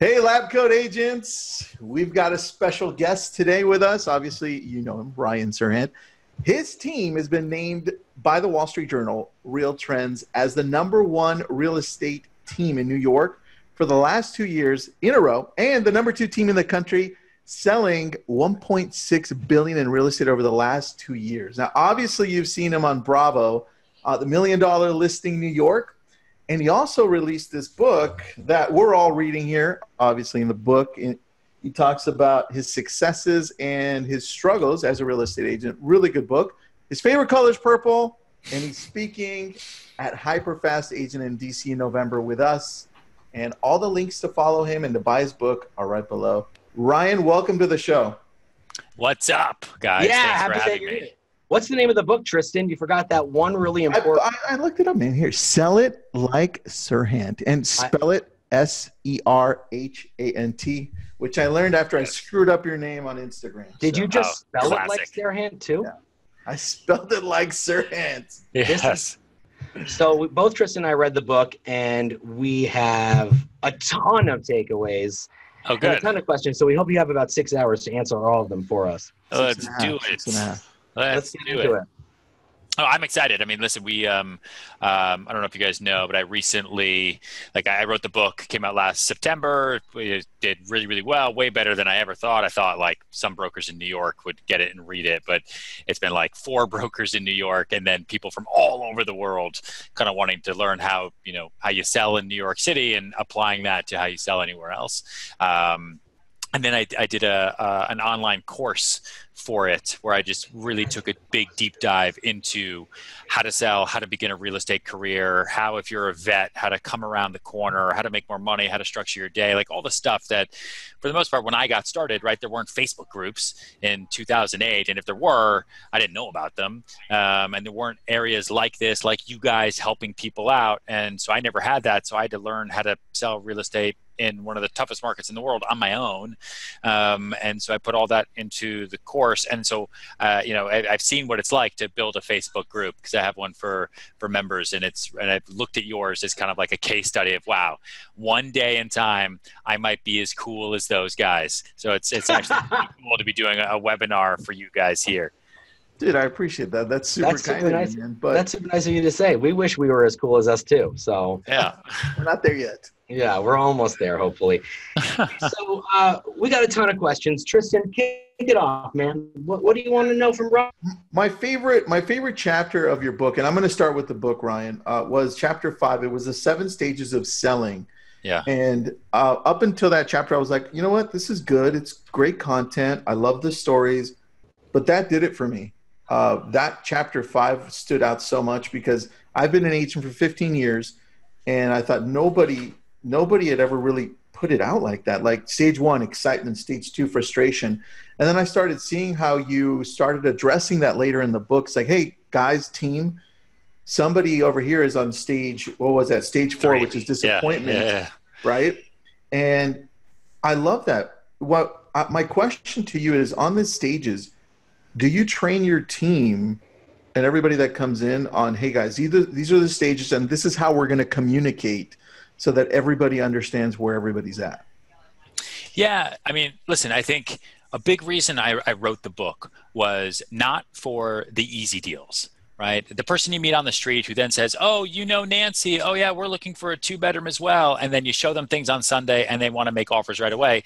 Hey, Lab Coat Agents. We've got a special guest today with us. Obviously, you know him, Ryan Serhant. His team has been named by the Wall Street Journal, Real Trends, as the #1 real estate team in New York for the last 2 years in a row, and the #2 team in the country, selling $1.6 billion in real estate over the last 2 years. Now, obviously, you've seen him on Bravo, the $1 Million Listing New York. And he also released this book that we're all reading here. Obviously, in the book, he talks about his successes and his struggles as a real estate agent. Really good book. His favorite color is purple, and he's speaking at Hyperfast Agent in DC in November with us. And all the links to follow him and to buy his book are right below. Ryan, welcome to the show. What's up, guys? Yeah, Thanks for having me. What's the name of the book, Tristan? You forgot that one really important. I looked it up, man. Here, Sell It Like Serhant, and spell it Serhant, which I learned after I screwed up your name on Instagram. Did you just spell classic. it like Serhant too? Yeah. I spelled it like Serhant. Yes. So both Tristan and I read the book, and we have a ton of takeaways. Oh, good. And a ton of questions. So we hope you have about 6 hours to answer all of them for us. Let's do it. 6.5. Let's get do into it. Oh, I'm excited. I mean, listen, we, I don't know if you guys know, but I recently, I wrote the book, came out last September. We did really, really well, way better than I ever thought. I thought some brokers in New York would get it and read it, but it's been 4 brokers in New York and then people from all over the world kind of wanting to learn how you sell in New York City and applying that to how you sell anywhere else. And then I did an online course for it where I just really took a big deep dive into how to sell, how to begin a real estate career, how if you're a vet, how to come around the corner, how to make more money, how to structure your day, all the stuff that for the most part when I got started, right, there weren't Facebook groups in 2008. And if there were, I didn't know about them. And there weren't areas like this, like you guys helping people out. And so I never had that. So I had to learn how to sell real estate in one of the toughest markets in the world on my own. And so I put all that into the course. And so, I've seen what it's like to build a Facebook group because I have one for members and I've looked at yours as kind of like a case study of, wow, one day in time, I might be as cool as those guys. So it's actually really cool to be doing a webinar for you guys here. Dude, I appreciate that. That's super kind of you, man. But that's super nice of you to say. We wish we were as cool as us too. So yeah, we're not there yet. Yeah, we're almost there, hopefully. So we got a ton of questions. Tristan, kick it off, man. What do you want to know from Ryan? My favorite chapter of your book, and I'm going to start with the book, Ryan, was chapter 5. It was the 7 stages of selling. Yeah. And up until that chapter, I was like, you know what? This is good. It's great content. I love the stories. But that did it for me. That chapter 5 stood out so much because I've been an agent for 15 years, and I thought nobody had ever really put it out like that. Like stage 1, excitement, stage 2, frustration. And then I started seeing how you started addressing that later in the book. It's like, hey, guys, team, somebody over here is on stage, what was that? Stage 4, which is disappointment, right? And I love that. My question to you is, on these stages, do you train your team and everybody that comes in on, hey, guys, these are the stages, and this is how we're going to communicate so that everybody understands where everybody's at? Yeah. I mean, listen, I think a big reason I wrote the book was not for the easy deals, right? The person you meet on the street who then says, oh, Nancy, oh yeah, we're looking for a 2-bedroom as well. And then you show them things on Sunday and they want to make offers right away.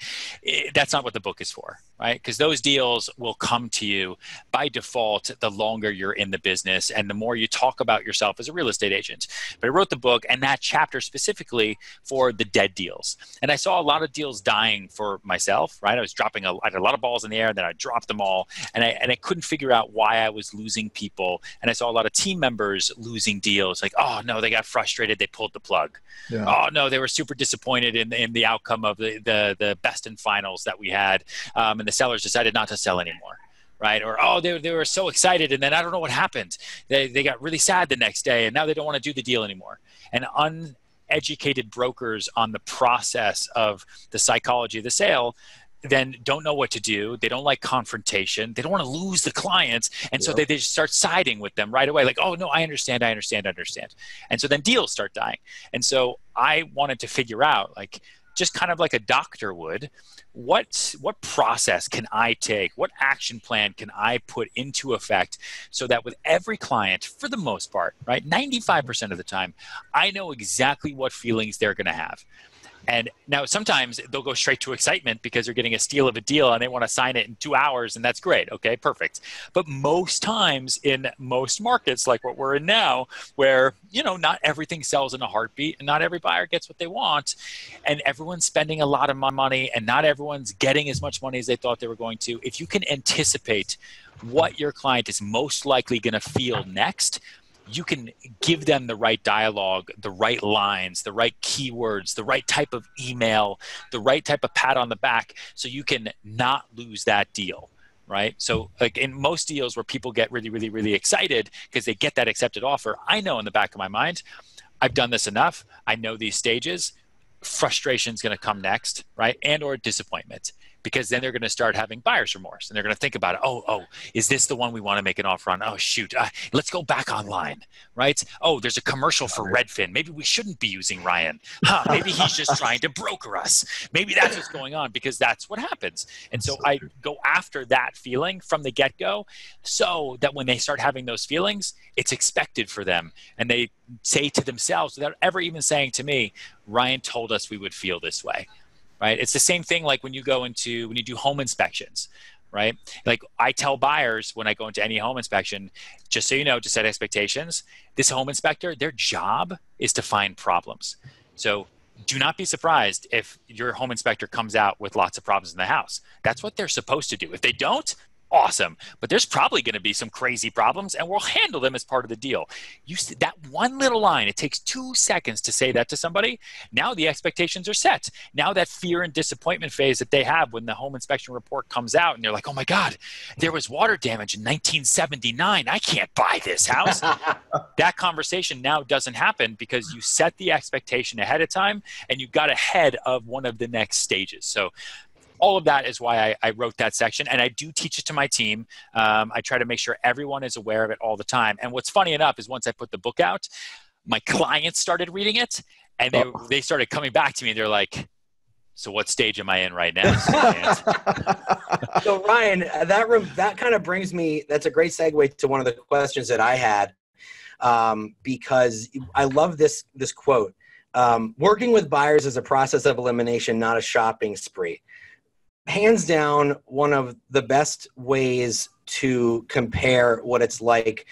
That's not what the book is for, right? Because those deals will come to you by default the longer you're in the business and the more you talk about yourself as a real estate agent. But I wrote the book and that chapter specifically for the dead deals. And I saw a lot of deals dying for myself, right? I was I had a lot of balls in the air and then I dropped them all. And I couldn't figure out why I was losing people. And I saw a lot of team members losing deals. Like, oh no, they got frustrated, they pulled the plug. Yeah. Oh no, they were super disappointed in the outcome of the best and finals that we had. And the sellers decided not to sell anymore, right? Or, oh, they were so excited and then I don't know what happened. They got really sad the next day and now they don't want to do the deal anymore. And uneducated brokers on the process of the psychology of the sale then don't know what to do. They don't like confrontation. They don't want to lose the clients. And so they just start siding with them right away. Like, oh, no, I understand. And so then deals start dying. And so I wanted to figure out, just kind of like a doctor would, what process can I take? What action plan can I put into effect so that with every client, for the most part, right, 95% of the time, I know exactly what feelings they're going to have. And now sometimes they'll go straight to excitement because they're getting a steal of a deal and they want to sign it in 2 hours, and that's great. Okay, perfect. But most times in most markets, like what we're in now, where, you know, not everything sells in a heartbeat and not every buyer gets what they want, and everyone's spending a lot of money and not everyone's getting as much money as they thought they were going to. If you can anticipate what your client is most likely going to feel next, you can give them the right dialogue, the right lines, the right keywords, the right type of email, the right type of pat on the back, so you can not lose that deal, right? So like in most deals where people get really, really, really excited because they get that accepted offer, I know in the back of my mind, I've done this enough. I know these stages. Frustration is going to come next, right? And or disappointment. Because then they're going to start having buyer's remorse and they're going to think about it. Oh, is this the one we want to make an offer on? Oh, shoot. Let's go back online, right? Oh, there's a commercial for Redfin. Maybe we shouldn't be using Ryan. Maybe he's just trying to broker us. Maybe that's what's going on, because that's what happens. And so I go after that feeling from the get-go so that when they start having those feelings, it's expected for them. And they say to themselves, without ever even saying to me, Ryan told us we would feel this way. Right? It's the same thing like when you do home inspections, right? Like I tell buyers when I go into any home inspection, just so you know, to set expectations, this home inspector, their job is to find problems. So do not be surprised if your home inspector comes out with lots of problems in the house. That's what they're supposed to do. If they don't, awesome. But there's probably going to be some crazy problems, and we'll handle them as part of the deal. That one little line, it takes 2 seconds to say that to somebody. Now the expectations are set. Now that fear and disappointment phase that they have when the home inspection report comes out and they're like, oh my God, there was water damage in 1979. I can't buy this house. That conversation now doesn't happen because you set the expectation ahead of time and you got ahead of one of the next stages. So all of that is why I wrote that section, and I do teach it to my team. I try to make sure everyone is aware of it all the time. And what's funny enough is once I put the book out, my clients started reading it, and they started coming back to me, and they're like, so what stage am I in right now? So Ryan, that kind of brings me, that's a great segue to one of the questions that I had, because I love this quote. Working with buyers is a process of elimination, not a shopping spree. Hands down, one of the best ways to compare what it's like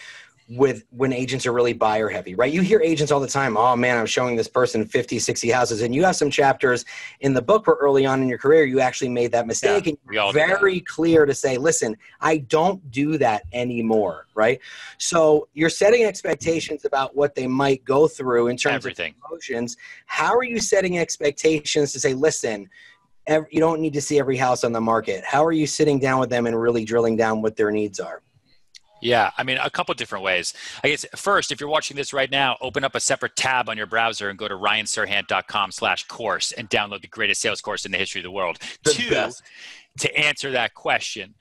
with when agents are really buyer heavy, right? You hear agents all the time, oh man, I'm showing this person 50, 60 houses. And you have some chapters in the book where early on in your career, you actually made that mistake. Yeah, and you're very clear to say, listen, I don't do that anymore, right? So you're setting expectations about what they might go through in terms of emotions. How are you setting expectations to say, listen, you don't need to see every house on the market? How are you sitting down with them and really drilling down what their needs are? Yeah, I mean, a couple of different ways. I guess first, if you're watching this right now, open up a separate tab on your browser and go to ryanserhant.com/course and download the greatest sales course in the history of the world. To answer that question,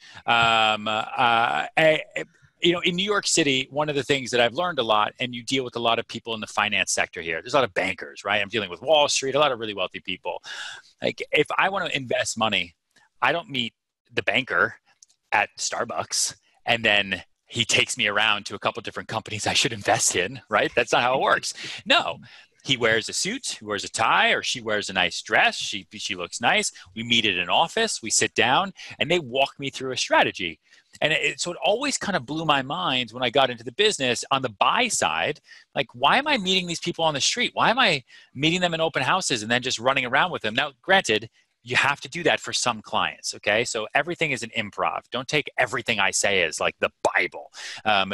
you know, in New York City, one of the things that I've learned a lot, and you deal with a lot of people in the finance sector here. There's a lot of bankers, right? I'm dealing with Wall Street, a lot of really wealthy people. Like, if I want to invest money, I don't meet the banker at Starbucks and then he takes me around to a couple different companies I should invest in, right? That's not how it works. No. He wears a suit, he wears a tie, or she wears a nice dress. She looks nice. We meet at an office, we sit down, and they walk me through a strategy. And so it always kind of blew my mind when I got into the business on the buy side. Like, why am I meeting these people on the street? Why am I meeting them in open houses and then just running around with them? Now, granted, you have to do that for some clients, okay? So everything is an improv. Don't take everything I say as like the Bible,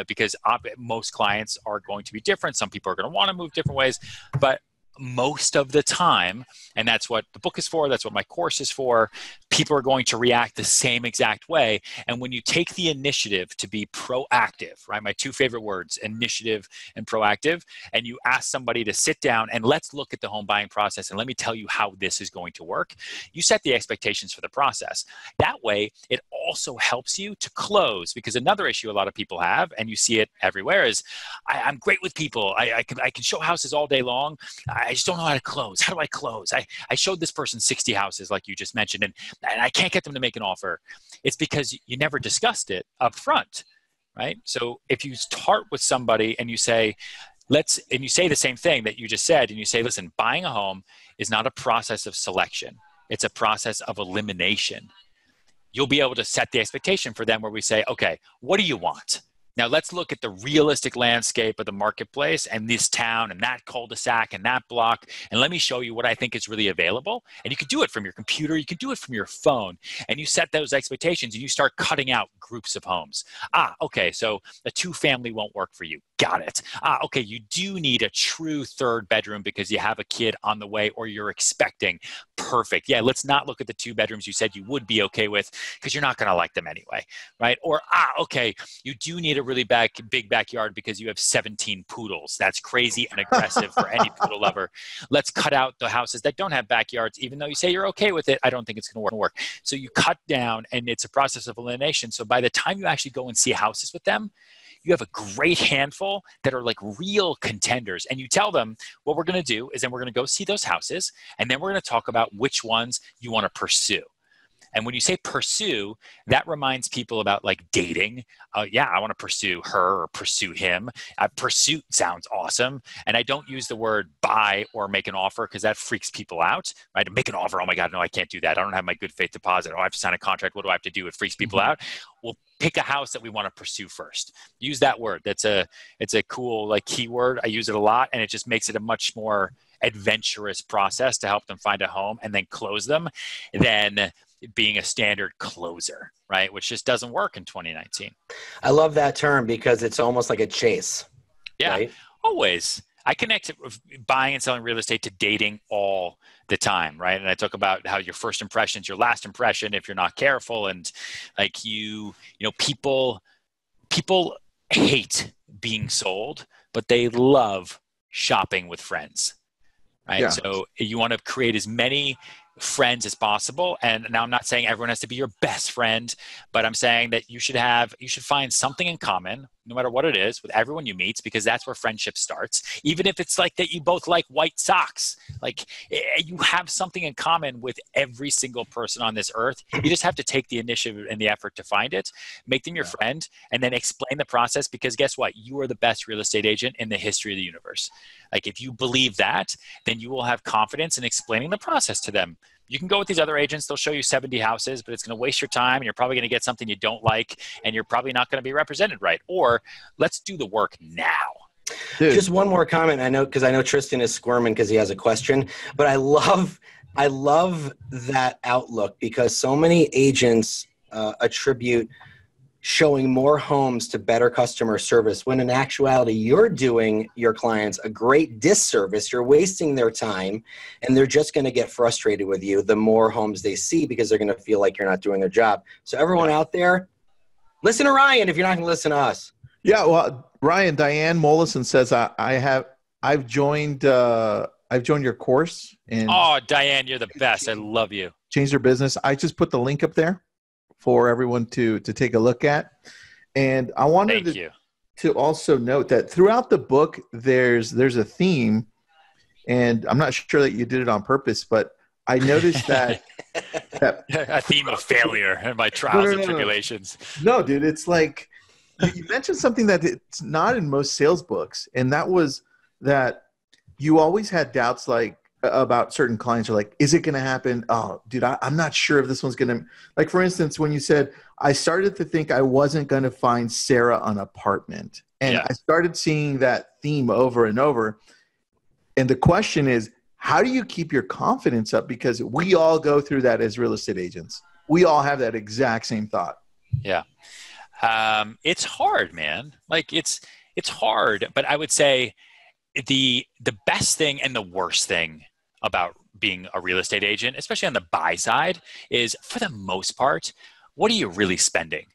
because most clients are going to be different. Some people are going to want to move different ways, but most of the time, and that's what the book is for, that's what my course is for, people are going to react the same exact way. And when you take the initiative to be proactive, right, my two favorite words, initiative and proactive, and you ask somebody to sit down and let's look at the home buying process and let me tell you how this is going to work, you set the expectations for the process. That way, it also helps you to close. Because another issue a lot of people have, and you see it everywhere, is I'm great with people. I can show houses all day long. I just don't know how to close. How do I close? I showed this person 60 houses, like you just mentioned, and I can't get them to make an offer. It's because you never discussed it up front, right? So if you start with somebody and you say, and you say the same thing that you just said, and you say, listen, buying a home is not a process of selection. It's a process of elimination. You'll be able to set the expectation for them where we say, okay, what do you want? Now let's look at the realistic landscape of the marketplace and this town and that cul-de-sac and that block. And let me show you what I think is really available. And you can do it from your computer. You can do it from your phone. And you set those expectations and you start cutting out groups of homes. Okay, so a 2-family won't work for you. Got it. Okay, you do need a true 3rd bedroom because you have a kid on the way or you're expecting. Perfect. Yeah, let's not look at the 2 bedrooms you said you would be okay with because you're not going to like them anyway, right? Or, okay, you do need a really big backyard because you have 17 poodles. That's crazy and aggressive for any poodle lover. Let's cut out the houses that don't have backyards. Even though you say you're okay with it, I don't think it's going to work. So you cut down, and it's a process of elimination. So by the time you actually go and see houses with them, you have a great handful that are like real contenders. And you tell them what we're going to do is then we're going to go see those houses. And then we're going to talk about which ones you want to pursue. And when you say pursue, that reminds people about like dating. Yeah, I want to pursue her or pursue him. Pursuit sounds awesome. And I don't use the word buy or make an offer because that freaks people out, right? Make an offer. Oh my God, no, I can't do that. I don't have my good faith deposit. Oh, I have to sign a contract. What do I have to do? It freaks people out. Well, pick a house that we want to pursue first. Use that word. It's a cool like keyword. I use it a lot, and it just makes it a much more adventurous process to help them find a home and then close them than being a standard closer, right? Which just doesn't work in 2019. I love that term because it's almost like a chase. Yeah, right? Always. I connect buying and selling real estate to dating all the time, right? And I talk about how your first impression is your last impression if you're not careful. And like people hate being sold, but they love shopping with friends, right? Yeah. So you want to create as many friends as possible. And now I'm not saying everyone has to be your best friend, but I'm saying that you should find something in common, no matter what it is, with everyone you meet, because that's where friendship starts. Even if it's like that you both like white socks, like you have something in common with every single person on this earth. You just have to take the initiative and the effort to find it, make them your friend, and then explain the process, because guess what? You are the best real estate agent in the history of the universe. Like if you believe that, then you will have confidence in explaining the process to them. You can go with these other agents. They'll show you 70 houses, but it's going to waste your time, and you're probably going to get something you don't like, and you're probably not going to be represented right. Or let's do the work now. Dude. Just one more comment. I know Tristan is squirming because he has a question, but I love that outlook, because so many agents attribute showing more homes to better customer service, when in actuality, you're doing your clients a great disservice. You're wasting their time, and they're just going to get frustrated with you the more homes they see, because they're going to feel like you're not doing their job. So everyone out there, listen to Ryan if you're not going to listen to us. Yeah, well, Ryan, Diane Mollison says I've joined your course. And oh, Diane, you're the best. I love you. Changed their business. I just put the link up there for everyone to take a look at. And I wanted to also note that throughout the book, there's a theme, and I'm not sure that you did it on purpose, but I noticed that a theme of failure and my trials and tribulations. No, dude, it's like you mentioned something that it's not in most sales books, and that was that you always had doubts, like about certain clients are like, is it going to happen? Oh, dude, I'm not sure if this one's going to, like, for instance, when you said, I started to think I wasn't going to find Sarah an apartment. And I started seeing that theme over and over. And the question is, how do you keep your confidence up? Because we all go through that as real estate agents. We all have that exact same thought. Yeah. It's hard, man. Like it's hard, but I would say the best thing and the worst thing about being a real estate agent, especially on the buy side, is for the most part, what are you really spending?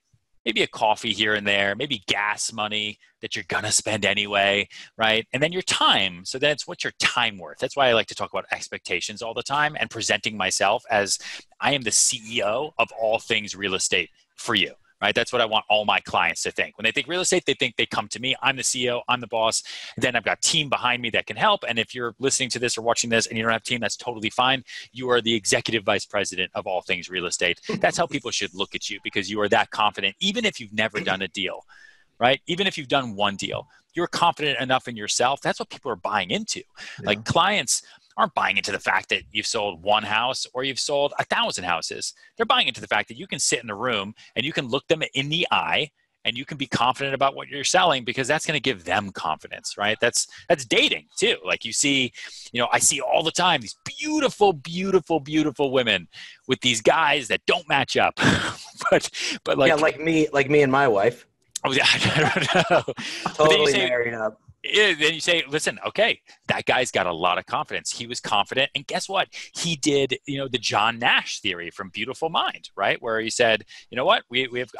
Maybe a coffee here and there, maybe gas money that you're going to spend anyway, right? And then your time. So then it's what's your time worth? That's why I like to talk about expectations all the time and presenting myself as I am the CEO of all things real estate, for you. Right? That's what I want all my clients to think. When they think real estate, they think they come to me. I'm the CEO. I'm the boss. Then I've got a team behind me that can help. And if you're listening to this or watching this and you don't have a team, that's totally fine. You are the executive vice president of all things real estate. That's how people should look at you, because you are that confident, even if you've never done a deal, right? Even if you've done one deal, you're confident enough in yourself. That's what people are buying into. Yeah. Like, clients aren't buying into the fact that you've sold one house or you've sold 1,000 houses. They're buying into the fact that you can sit in the room and you can look them in the eye and you can be confident about what you're selling, because that's going to give them confidence, right? That's dating too. Like, you see, I see all the time these beautiful, beautiful, beautiful women with these guys that don't match up. but like, yeah, like me and my wife. Oh, yeah, I don't know. Totally married up. Then you say, listen, okay, that guy's got a lot of confidence. He was confident. And guess what? He did, the John Nash theory from Beautiful Mind, right? Where he said, you know what?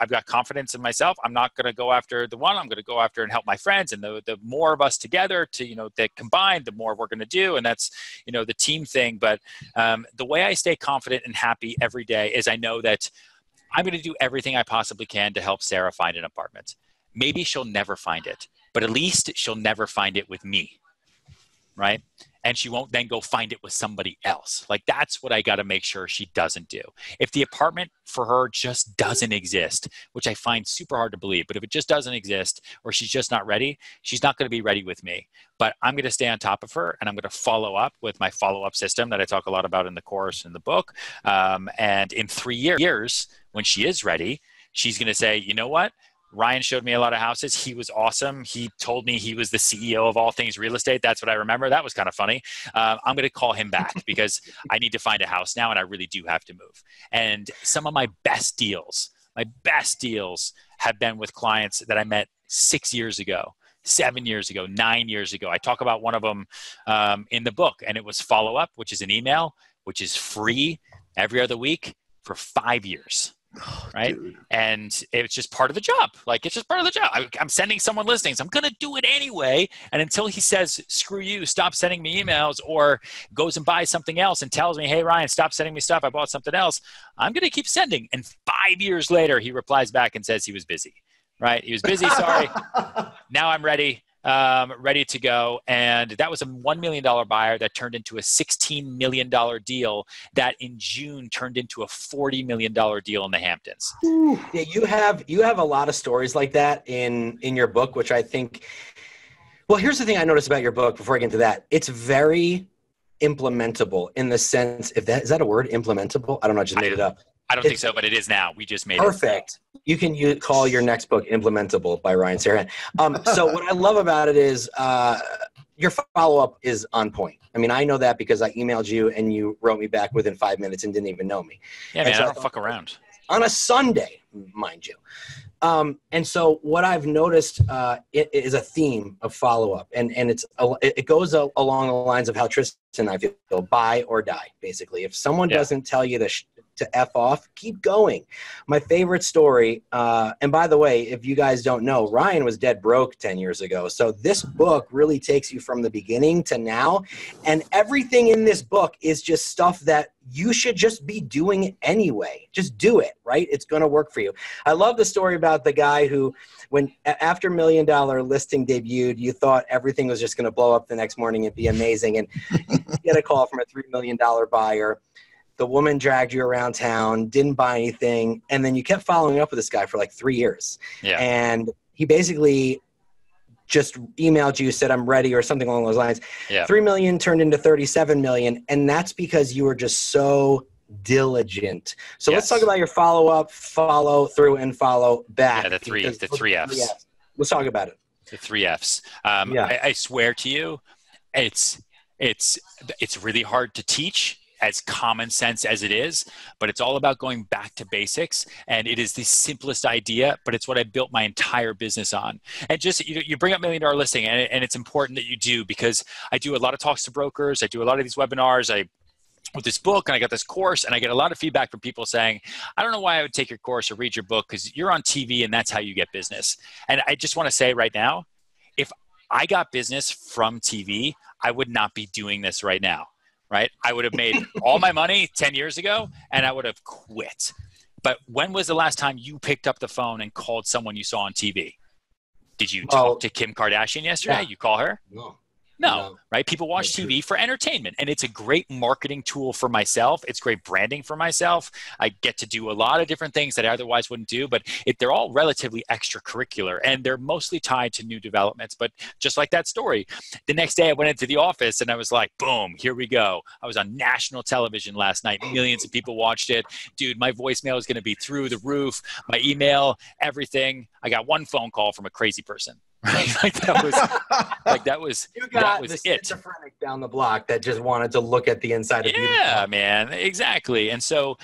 I've got confidence in myself. I'm not going to go after the one. I'm going to go after and help my friends. And the more of us together that combined, the more we're going to do. And that's, the team thing. But the way I stay confident and happy every day is I know that I'm going to do everything I possibly can to help Sarah find an apartment. Maybe she'll never find it, but at least she'll never find it with me, right? And she won't then go find it with somebody else. Like, that's what I got to make sure she doesn't do. If the apartment for her just doesn't exist, which I find super hard to believe, but if it just doesn't exist, or she's just not ready, she's not going to be ready with me. But I'm going to stay on top of her, and I'm going to follow up with my follow-up system that I talk a lot about in the course and the book. And in 3 years, when she is ready, she's going to say, you know what? Ryan showed me a lot of houses. He was awesome. He told me he was the CEO of all things real estate. That's what I remember. That was kind of funny. I'm going to call him back because I need to find a house now, and I really do have to move. And some of my best deals have been with clients that I met 6 years ago, 7 years ago, 9 years ago. I talk about one of them in the book, and it was Follow Up, which is an email, which is free every other week for 5 years. Right. Dude. And it's just part of the job. Like, it's just part of the job. I'm sending someone listings. I'm going to do it anyway. And until he says, screw you, stop sending me emails, or goes and buys something else and tells me, hey, Ryan, stop sending me stuff. I bought something else. I'm going to keep sending. And 5 years later, he replies back and says he was busy. Right. He was busy. Sorry. Now I'm ready. Ready to go. And that was a $1 million buyer that turned into a $16 million deal that in June turned into a $40 million deal in the Hamptons. Yeah, you have a lot of stories like that in your book, which I think, well, here's the thing I noticed about your book before I get into that. It's very implementable in the sense, is that a word, implementable? I don't know. I just made it up. I don't think so, but it is now. We just made perfect. It. Perfect. You can call your next book Implementable by Ryan Serhant. So what I love about it is your follow-up is on point. I mean, I know that because I emailed you and you wrote me back within 5 minutes and didn't even know me. Yeah, man, so I don't fuck around. On a Sunday, mind you. And so what I've noticed it is a theme of follow-up. And it goes along the lines of how Tristan and I feel, buy or die, basically. If someone doesn't tell you to F off, keep going. My favorite story, and by the way, if you guys don't know, Ryan was dead broke 10 years ago. So this book really takes you from the beginning to now. And everything in this book is just stuff that you should just be doing anyway. Just do it, right? It's going to work for you. I love the story about the guy who, when after $1 Million Listing debuted, you thought everything was just going to blow up the next morning and be amazing. And you get a call from a $3 million buyer. The woman dragged you around town, didn't buy anything, and then you kept following up with this guy for like 3 years. Yeah. And he basically just emailed you, said, I'm ready, or something along those lines. Yeah. 3 million turned into 37 million, and that's because you were just so diligent. So let's talk about your follow-up, follow through, and follow back. Yeah, the three Fs. Let's talk about it. The 3 Fs. I swear to you, it's really hard to teach, as common sense as it is, but it's all about going back to basics. And it is the simplest idea, but it's what I built my entire business on. And just, you bring up $1 Million Listing, and it's important that you do, because I do a lot of talks to brokers. I do a lot of these webinars. With this book, and I got this course, and I get a lot of feedback from people saying, I don't know why I would take your course or read your book, because you're on TV and that's how you get business. And I just want to say right now, if I got business from TV, I would not be doing this right now. Right? I would have made all my money 10 years ago, and I would have quit. But when was the last time you picked up the phone and called someone you saw on TV? Did you talk to Kim Kardashian yesterday? Yeah. You call her? No, right? People watch That's TV for entertainment, and it's a great marketing tool for myself. It's great branding for myself. I get to do a lot of different things that I otherwise wouldn't do, but they're all relatively extracurricular, and they're mostly tied to new developments. But just like that story, the next day I went into the office and I was like, boom, here we go. I was on national television last night. Millions of people watched it. Dude, my voicemail is going to be through the roof. My email, everything. I got one phone call from a crazy person. Right? that was you got the schizophrenic down the block that just wanted to look at the inside of you. Yeah, man, exactly. And so,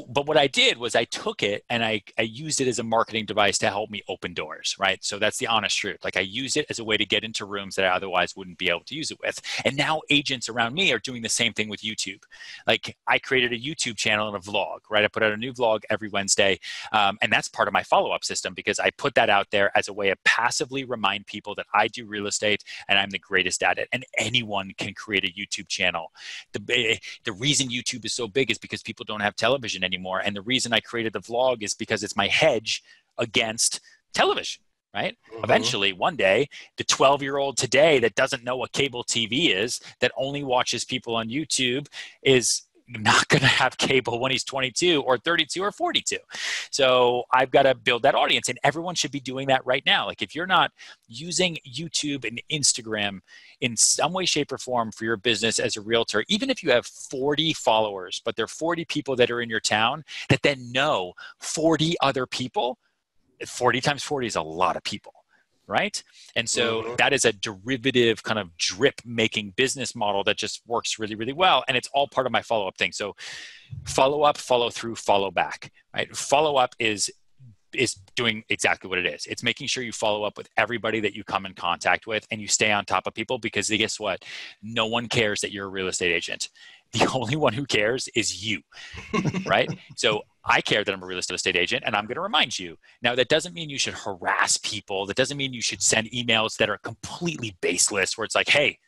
but what I did was I took it and I used it as a marketing device to help me open doors, right? So that's the honest truth. Like I used it as a way to get into rooms that I otherwise wouldn't be able to use it with. And now agents around me are doing the same thing with YouTube. Like I created a YouTube channel and a vlog, right? I put out a new vlog every Wednesday. And that's part of my follow-up system because I put that out there as a way of passively remind people that I do real estate and I'm the greatest at it. And anyone can create a YouTube channel. The reason YouTube is so big is because people don't have television anymore. And the reason I created the vlog is because it's my hedge against television, right? Mm-hmm. Eventually, one day, the 12-year-old today that doesn't know what cable TV is, that only watches people on YouTube is not going to have cable when he's 22 or 32 or 42. So I've got to build that audience, and everyone should be doing that right now. Like if you're not using YouTube and Instagram in some way, shape, or form for your business as a realtor, even if you have 40 followers, but there are 40 people that are in your town that then know 40 other people, 40 times 40 is a lot of people. Right? And so that is a derivative kind of drip making business model that just works really, really well. And it's all part of my follow-up thing. So follow up, follow through, follow back, right? Follow up is doing exactly what it is. It's making sure you follow up with everybody that you come in contact with and you stay on top of people because guess what? No one cares that you're a real estate agent. The only one who cares is you, right? So I care that I'm a real estate agent and I'm going to remind you. Now, that doesn't mean you should harass people. That doesn't mean you should send emails that are completely baseless where it's like, hey,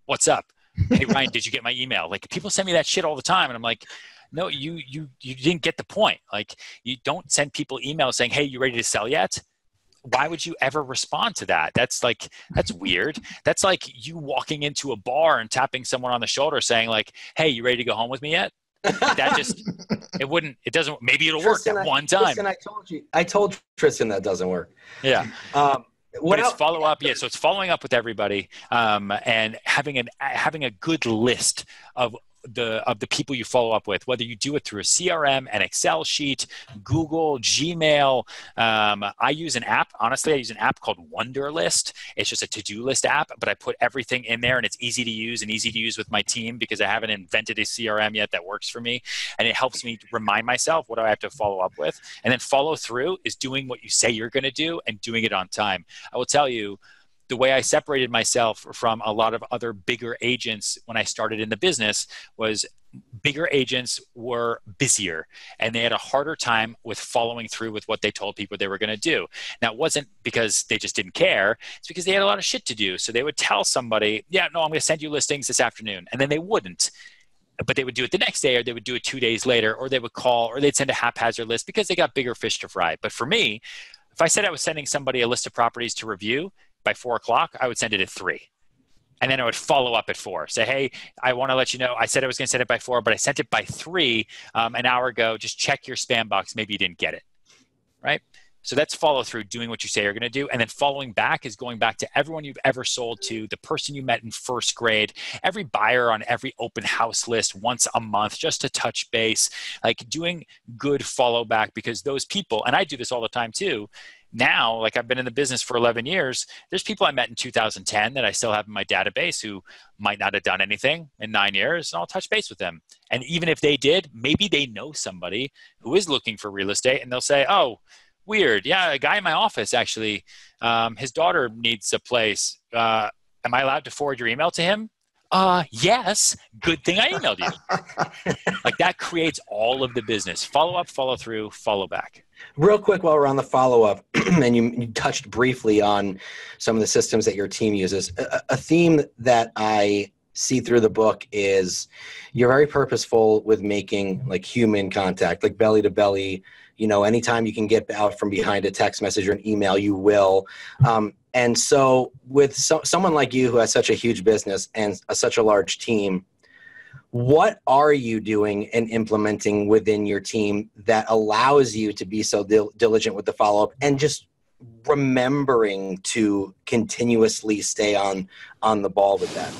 what's up? Hey, Ryan, did you get my email? Like people send me that shit all the time. And I'm like, no, you didn't get the point. Like you don't send people emails saying, hey, you ready to sell yet? Why would you ever respond to that? That's weird. That's like you walking into a bar and tapping someone on the shoulder saying like, hey, you ready to go home with me yet? That just, it doesn't, maybe it'll Tristan, work at one time. Tristan, I told Tristan that doesn't work. Yeah. But it's follow up. Yeah. So it's following up with everybody and having a good list of the people you follow up with, whether you do it through a CRM, an Excel sheet, Google, Gmail. I use an app. Honestly, I use an app called Wunderlist. It's just a to-do list app, but I put everything in there and it's easy to use with my team because I haven't invented a CRM yet that works for me. And it helps me remind myself what do I have to follow up with. And then follow through is doing what you say you're going to do and doing it on time. I will tell you, the way I separated myself from a lot of other bigger agents when I started in the business was bigger agents were busier and they had a harder time with following through with what they told people they were going to do. Now, it wasn't because they just didn't care. It's because they had a lot of shit to do. So they would tell somebody, yeah, no, I'm going to send you listings this afternoon. And then they wouldn't. But they would do it the next day or they would do it 2 days later or they would call or they'd send a haphazard list because they got bigger fish to fry. But for me, if I said I was sending somebody a list of properties to review, by 4 o'clock, I would send it at 3. And then I would follow up at 4. Say, hey, I want to let you know, I said I was going to send it by 4, but I sent it by 3 an hour ago. Just check your spam box. Maybe you didn't get it, right? So that's follow through, doing what you say you're going to do. And then following back is going back to everyone you've ever sold to, the person you met in first grade, every buyer on every open house list once a month, just to touch base, like doing good follow back because those people, and I do this all the time too, now, like I've been in the business for 11 years, there's people I met in 2010 that I still have in my database who might not have done anything in 9 years, and I'll touch base with them. And even if they did, maybe they know somebody who is looking for real estate and they'll say, oh, weird. Yeah, a guy in my office actually, his daughter needs a place. Am I allowed to forward your email to him? Yes. Good thing I emailed you. Like that creates all of the business. Follow up, follow through, follow back. Real quick while we're on the follow-up, and you touched briefly on some of the systems that your team uses. A theme that I see through the book is you're very purposeful with making like human contact, like belly to belly. Anytime you can get out from behind a text message or an email, you will. And so with someone like you who has such a huge business and such a large team, what are you doing and implementing within your team that allows you to be so diligent with the follow-up and just remembering to continuously stay on the ball with that?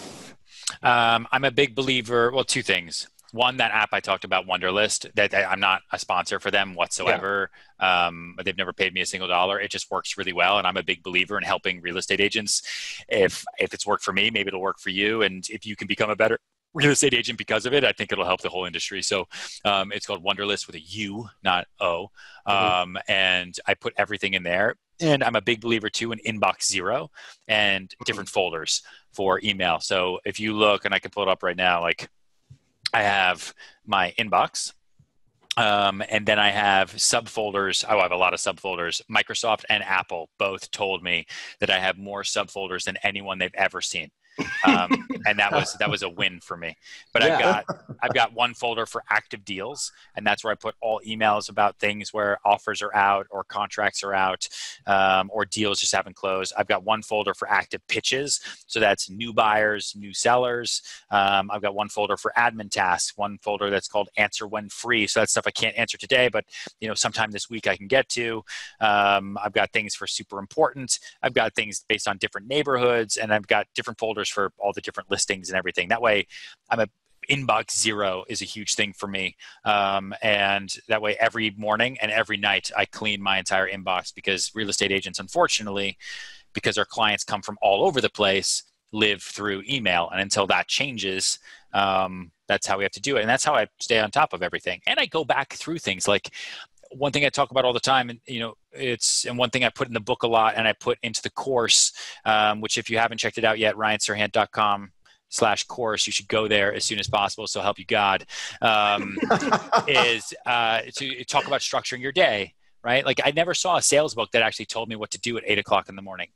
I'm a big believer. Well, two things. One, that app I talked about, Wunderlist, that I'm not a sponsor for them whatsoever. Yeah. They've never paid me a single dollar. It just works really well. And I'm a big believer in helping real estate agents. If it's worked for me, maybe it'll work for you. And if you can become a better real estate agent because of it, I think it'll help the whole industry. So it's called Wunderlist with a U, not O. And I put everything in there. And I'm a big believer too in Inbox Zero and different folders for email. So if you look, and I can pull it up right now, like I have my inbox, and then I have subfolders. Oh, I have a lot of subfolders. Microsoft and Apple both told me that I have more subfolders than anyone they've ever seen. And that was a win for me. But yeah. I've got one folder for active deals, and that's where I put all emails about things where offers are out or contracts are out, or deals just haven't closed. I've got one folder for active pitches, so that's new buyers, new sellers. I've got one folder for admin tasks, one folder that's called answer when free. So that's stuff I can't answer today, but sometime this week I can get to. I've got things for super important. I've got things based on different neighborhoods, and I've got different folders for all the different listings and everything. That way, Inbox Zero is a huge thing for me. And that way, every morning and every night, I clean my entire inbox, because real estate agents, unfortunately, because our clients come from all over the place, live through email. And until that changes, that's how we have to do it. And that's how I stay on top of everything. And I go back through things like, one thing I talk about all the time, and and one thing I put in the book a lot, and I put into the course, which if you haven't checked it out yet, ryanserhant.com/course, you should go there as soon as possible. So help you God, is to talk about structuring your day, right? Like I never saw a sales book that actually told me what to do at 8 o'clock in the morning,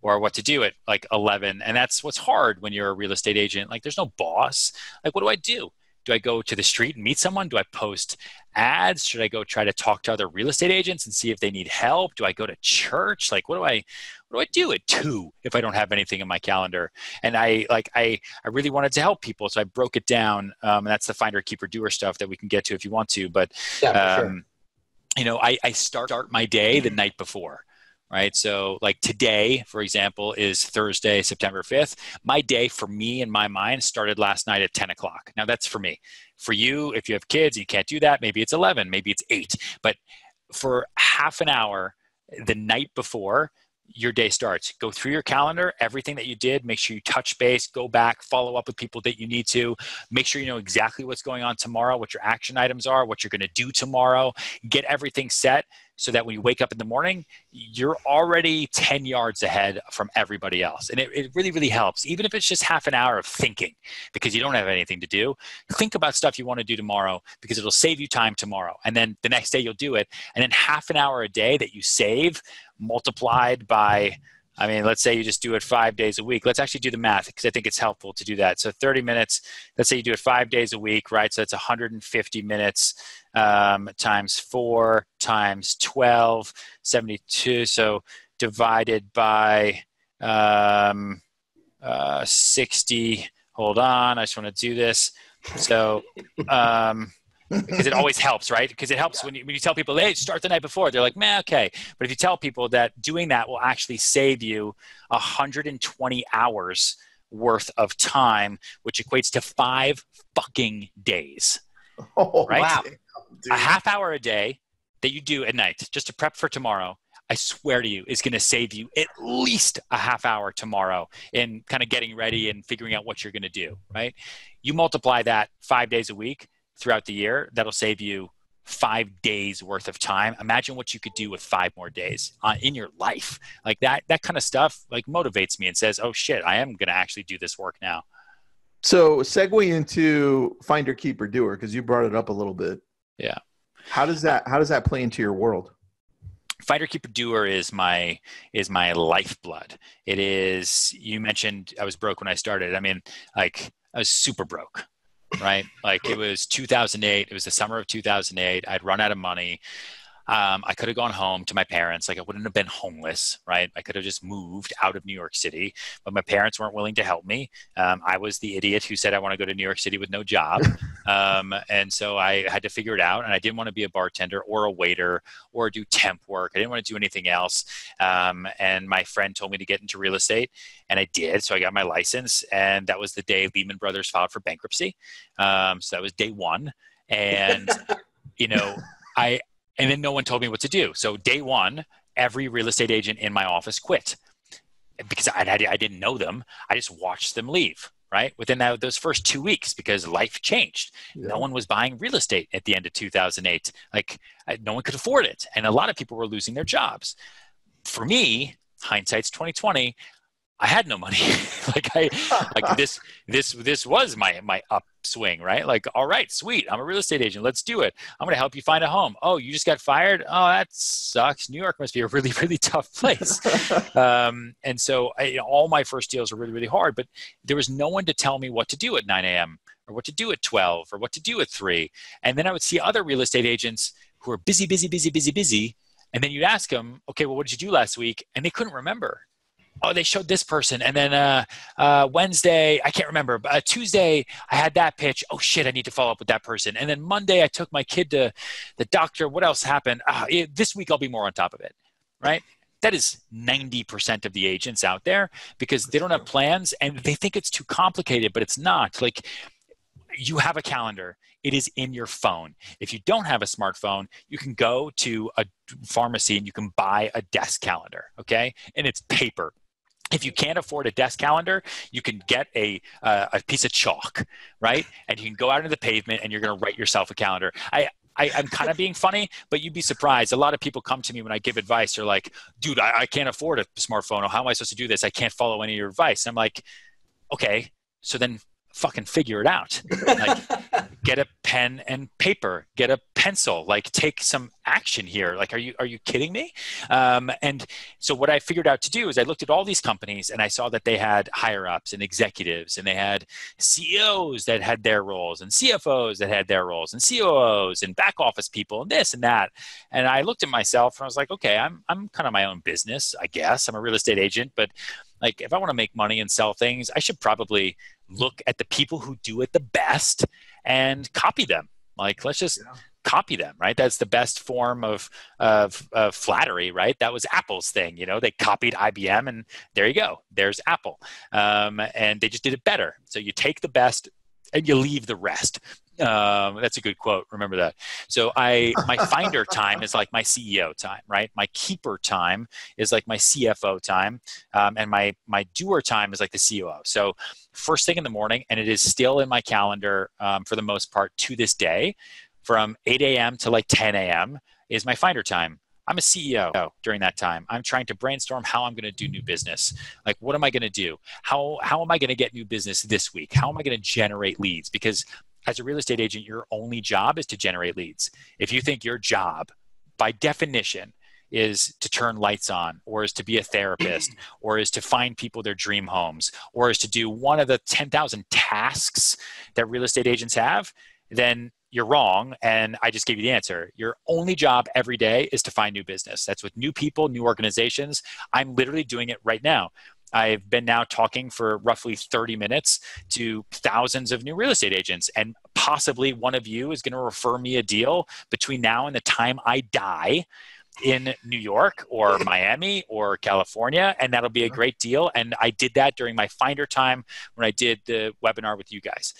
or what to do at like 11. And that's what's hard when you're a real estate agent. Like there's no boss. Like, what do I do? Do I go to the street and meet someone? Do I post ads? Should I go try to talk to other real estate agents and see if they need help? Do I go to church? Like, what do I do at 2 if I don't have anything in my calendar? And I really wanted to help people, so I broke it down. And that's the finder, keeper, doer stuff that we can get to if you want to. But yeah, for sure. I start my day the night before. Right. So like today, for example, is Thursday, September 5th. My day for me in my mind started last night at 10 o'clock. Now that's for me. For you, if you have kids, you can't do that. Maybe it's 11, maybe it's 8. But for half an hour the night before, your day starts. Go through your calendar, everything that you did, make sure you touch base, go back, follow up with people that you need to, make sure you know exactly what's going on tomorrow, what your action items are, what you're going to do tomorrow, get everything set so that when you wake up in the morning, you're already 10 yards ahead from everybody else. And it really, really helps. Even if it's just half an hour of thinking because you don't have anything to do, think about stuff you want to do tomorrow because it'll save you time tomorrow. And then the next day you'll do it. And then half an hour a day that you save multiplied by, let's say you just do it 5 days a week. Let's actually do the math because I think it's helpful to do that. So 30 minutes, let's say you do it 5 days a week, right? So that's 150 minutes times 4 times 12, 72. So divided by 60. Hold on, I just want to do this. So because it always helps, right? Because it helps when you tell people, hey, start the night before. They're like, man, okay. But if you tell people that doing that will actually save you 120 hours worth of time, which equates to 5 fucking days. Oh, right? Wow. A half hour a day that you do at night just to prep for tomorrow, I swear to you, is going to save you at least a half hour tomorrow in kind of getting ready and figuring out what you're going to do, right? You multiply that 5 days a week throughout the year, that'll save you 5 days worth of time. Imagine what you could do with 5 more days in your life. Like that kind of stuff like motivates me and says, oh shit, I am going to actually do this work now. So segue into finder, keeper, doer, because you brought it up a little bit. Yeah. How does that play into your world? Finder, keeper, doer is my lifeblood. It is, you mentioned I was broke when I started. I was super broke, right? Like it was 2008. It was the summer of 2008. I'd run out of money. I could have gone home to my parents. Like I wouldn't have been homeless, right? I could have just moved out of New York City, but my parents weren't willing to help me. I was the idiot who said I want to go to New York City with no job. And so I had to figure it out, and I didn't want to be a bartender or a waiter or do temp work. I didn't want to do anything else. And my friend told me to get into real estate, and I did. So I got my license, and that was the day Lehman Brothers filed for bankruptcy. So that was day one. And, and then no one told me what to do. So day one, every real estate agent in my office quit because I didn't know them. I just watched them leave, right? Within those first 2 weeks, because life changed. Yeah. No one was buying real estate at the end of 2008. Like no one could afford it. And a lot of people were losing their jobs. For me, hindsight's 2020, I had no money. This was my upswing, right? Like, all right, sweet. I'm a real estate agent. Let's do it. I'm going to help you find a home. Oh, you just got fired? Oh, that sucks. New York must be a really, really tough place. And so all my first deals were really, really hard, but there was no one to tell me what to do at 9 a.m. or what to do at 12 or what to do at 3. And then I would see other real estate agents who are busy. And then you'd ask them, okay, well, what did you do last week? And they couldn't remember. Oh, they showed this person. And then Wednesday, I can't remember. Tuesday, I had that pitch. Oh, shit, I need to follow up with that person. And then Monday, I took my kid to the doctor. What else happened? This week, I'll be more on top of it, right? That is 90% of the agents out there because they don't have plans and they think it's too complicated, but it's not. Like, you have a calendar. It is in your phone. If you don't have a smartphone, you can go to a pharmacy and you can buy a desk calendar, okay? And it's paper. If you can't afford a desk calendar, you can get a piece of chalk, right? And you can go out into the pavement and you're going to write yourself a calendar. I'm kind of being funny, but you'd be surprised. A lot of people come to me when I give advice. They're like, dude, I can't afford a smartphone. Or how am I supposed to do this? I can't follow any of your advice. And I'm like, okay, so then fucking figure it out. Like, get a pen and paper, get a pencil, like take some action here. Like, are you kidding me? And so what I figured out to do is I looked at all these companies and I saw that they had higher ups and executives and they had CEOs that had their roles and CFOs that had their roles and COOs and back office people and this and that. And I looked at myself and I was like, okay, I'm kind of my own business, I guess. I'm a real estate agent, but like, if I want to make money and sell things, I should probably look at the people who do it the best and copy them. Like, let's just copy them, right? That's the best form of flattery, right? That was Apple's thing. They copied IBM and there you go. There's Apple. And they just did it better. So you take the best and you leave the rest. That's a good quote. Remember that. So my finder time is like my CEO time, right? My keeper time is like my CFO time. And my doer time is like the COO. So first thing in the morning, and it is still in my calendar for the most part to this day, from 8 a.m. to like 10 a.m. is my finder time. I'm a CEO during that time. I'm trying to brainstorm how I'm going to do new business. Like, what am I going to do? How am I going to get new business this week? How am I going to generate leads? Because as a real estate agent, your only job is to generate leads. If you think your job, by definition, is to turn lights on, or is to be a therapist, or is to find people their dream homes, or is to do one of the 10,000 tasks that real estate agents have, then you're wrong. And I just gave you the answer. Your only job every day is to find new business. That's with new people, new organizations. I'm literally doing it right now. I've been now talking for roughly 30 minutes to thousands of new real estate agents, and possibly one of you is going to refer me a deal between now and the time I die in New York or Miami or California, and that'll be a great deal. And I did that during my finder time when I did the webinar with you guys.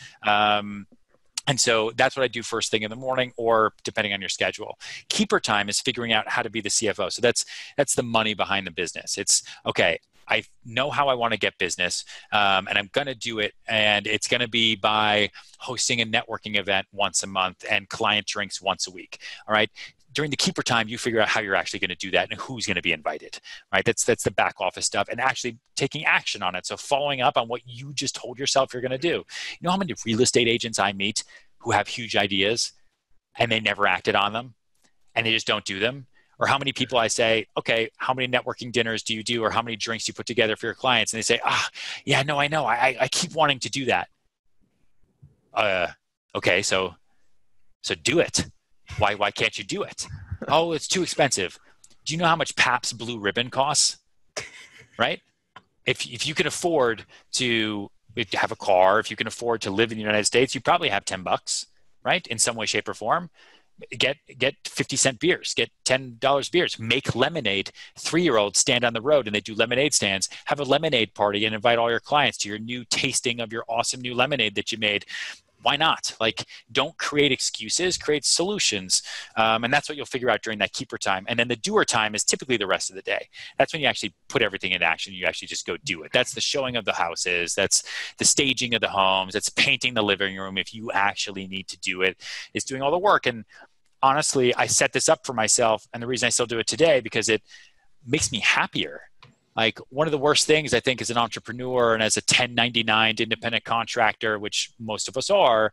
And so that's what I do first thing in the morning, or depending on your schedule. Keeper time is figuring out how to be the CFO. So that's the money behind the business. It's, okay, I know how I want to get business, and I'm going to do it. And it's going to be by hosting a networking event once a month and client drinks once a week. All right. During the keeper time, you figure out how you're actually going to do that and who's going to be invited, right? That's the back office stuff, and actually taking action on it. So following up on what you just told yourself you're going to do. You know how many real estate agents I meet who have huge ideas and they never acted on them and they just don't do them? Or how many people I say, okay, how many networking dinners do you do? Or how many drinks do you put together for your clients? And they say, yeah, no, I know. I keep wanting to do that. Okay, so do it. Why can't you do it? Oh, it's too expensive. Do you know how much Pabst Blue Ribbon costs? Right? If you can afford to have a car, if you can afford to live in the United States, you probably have $10, right? In some way, shape, or form. Get 50-cent beers, get $10 beers, make lemonade. 3-year-olds stand on the road and they do lemonade stands. Have a lemonade party and invite all your clients to your new tasting of your awesome new lemonade that you made. Why not? Like, don't create excuses, create solutions. And that's what you'll figure out during that keeper time. And then the doer time is typically the rest of the day. That's when you actually put everything in action. You actually just go do it. That's the showing of the houses. That's the staging of the homes. That's painting the living room. If you actually need to do it, it's doing all the work. And honestly, I set this up for myself. And the reason I still do it today, because it makes me happier. Like, one of the worst things, I think, as an entrepreneur and as a 1099 independent contractor, which most of us are,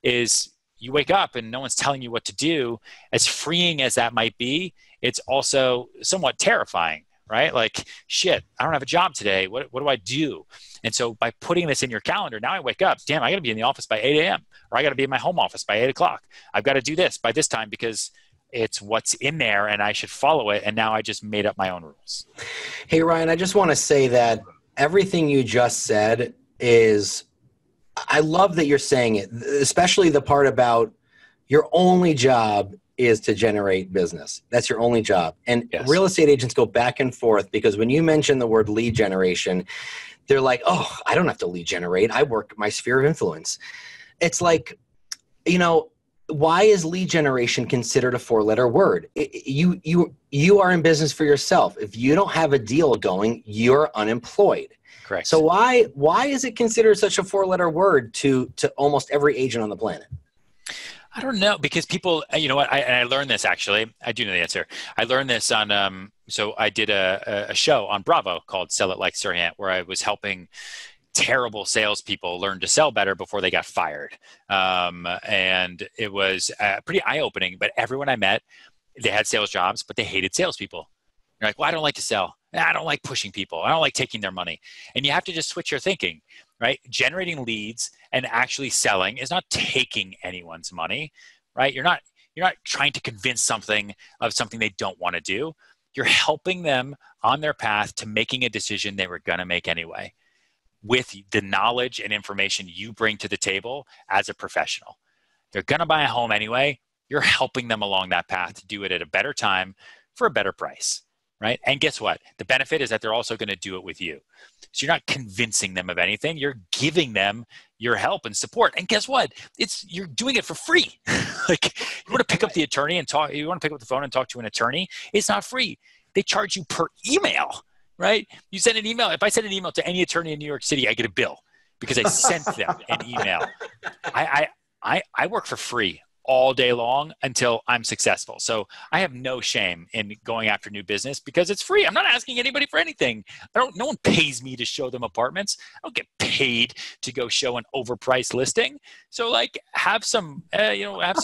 is you wake up and no one's telling you what to do. As freeing as that might be, it's also somewhat terrifying, right? Like, shit, I don't have a job today. What do I do? And so by putting this in your calendar, now I wake up, damn, I got to be in the office by 8 a.m. or I got to be in my home office by 8 o'clock. I've got to do this by this time because it's what's in there and I should follow it. And now I just made up my own rules. Hey, Ryan, I just want to say that everything you just said is, I love that you're saying it, especially the part about your only job is to generate business. That's your only job. And yes, real estate agents go back and forth because when you mention the word lead generation, they're like, oh, I don't have to lead generate. I work my sphere of influence. It's like, you know, why is lead generation considered a 4-letter word? You are in business for yourself. If you don't have a deal going, you're unemployed. Correct. So why is it considered such a 4-letter word to almost every agent on the planet? I don't know, because people, you know what, I learned this actually. I do know the answer. I learned this on, so I did a show on Bravo called It Like Serhant, where I was helping terrible salespeople learn to sell better before they got fired. And it was pretty eye-opening, but everyone I met, they had sales jobs, but they hated salespeople. You're like, well, I don't like to sell. I don't like pushing people. I don't like taking their money. And you have to just switch your thinking, right? Generating leads and actually selling is not taking anyone's money, right? You're not trying to convince something of something they don't want to do. You're helping them on their path to making a decision they were going to make anyway, with the knowledge and information you bring to the table as a professional. They're going to buy a home anyway. You're helping them along that path to do it at a better time for a better price, right? And guess what? The benefit is that they're also going to do it with you. So you're not convincing them of anything. You're giving them your help and support. And guess what? You're doing it for free. Like, you want to pick up the attorney and talk, you want to pick up the phone and talk to an attorney, it's not free. They charge you per email. Right? You send an email. If I send an email to any attorney in New York City, I get a bill because I sent them an email. I work for free all day long until I'm successful. So I have no shame in going after new business because it's free. I'm not asking anybody for anything. No one pays me to show them apartments. I don't get paid to go show an overpriced listing. So, like, have some